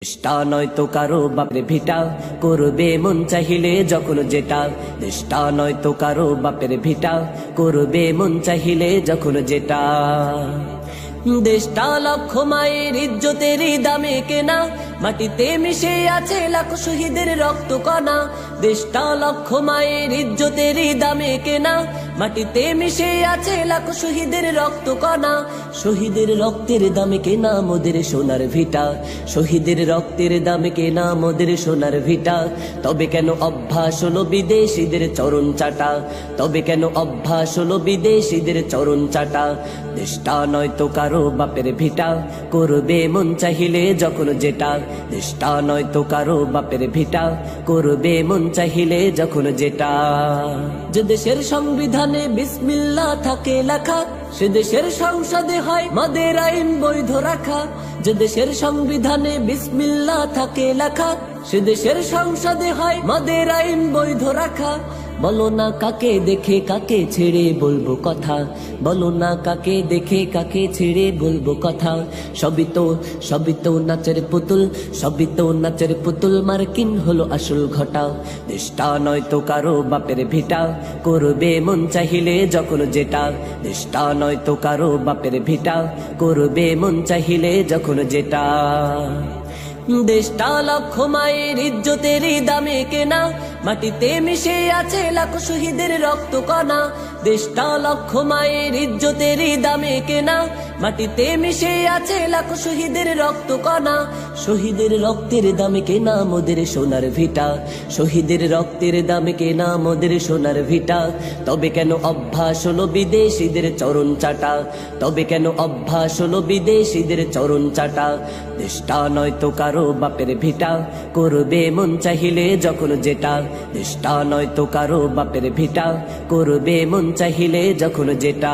দেশটা নয়তো কারো বাপের ভিটা, করবে মন চাহিলে যখন যেটা। দেশটা নয়তো কারো বাপের ভিটা, করবে মন চাহিলে যখন যেটা। দেশটা লক্ষ মায়ের ইজ্জতেরই দামে কেনা, মাটিতে মিশে আছে লাখ শহীদের রক্ত কণা। দেশটা লক্ষ মায়ের ইজ্জতেরই দামে কেনা, মাটিতে মিশে আছে লাখ শহীদের রক্ত কণা। শহীদের রক্তের দামে কেনা মোদের সোনার ভিটা, শহীদের রক্তের দামে কেনা মোদের সোনার ভিটা। তবে কেন অভ্যাস হলো বিদেশিদের চরণ চাটা, তবে কেন অভ্যাস হলো বিদেশিদের চরণ চাটা। দেশটা নয়তো কারো বাপের ভিটা, করবে মন চাহিলে যখন যেটা। দেশটা নয়তো কারো বাপের ভিটা, করবে মন চাহিলে যখন যেটা। যে দেশের সংবিধানে বিসমিল্লাহ থাকে লেখা, সে দেশের সংসদে হয় মদের আইন বৈধ রাখা। যে দেশের সংবিধানে বিসমিল্লাহ থাকে লেখা, সে দেশের সংসদে হয় মদের আইন বৈধ রাখা। বলো না কাকে দেখে কাকে ছেড়ে বলবো কথা, বলো না কাকে দেখে কাকে ছেড়ে বলবো কথা। সবই তো নাচের পুতুল, সবই তো নাচের পুতুল, মার্কিন হলো আসল ঘটা। দেশটা নয়তো কারো বাপের ভিটা, করবে মন চাহিলে যখন যেটা। দেশটা নয়তো কারো বাপের ভিটা, করবে মন চাহিলে যখন যেটা। দেশটা লক্ষ মায়ের ইজ্জতেরই দামে কেনা, মাটিতে মিশে আছে লাখ শহীদের রক্ত কণা। দেশটা লক্ষ মায়ের ইজ্জতেরই দামে কেনা, মাটিতে মিশে আছে লাখ শহীদের রক্ত কণা। শহীদের রক্তের দামে কেনা মোদের সোনার ভিটা, শহীদের রক্তের দামে কেনা মোদের সোনার ভিটা। তবে কেন অভ্যাস হলো বিদেশিদের চরণ চাটা, তবে কেন অভ্যাস হলো বিদেশিদের চরণ চাটা। দেশটা নয়তো কারো বাপের ভিটা, করবে মন চাহিলে যখন যেটা। দেশটা নয়তো কারো বাপের ভিটা, করবে মন চাহিলে যখন যেটা।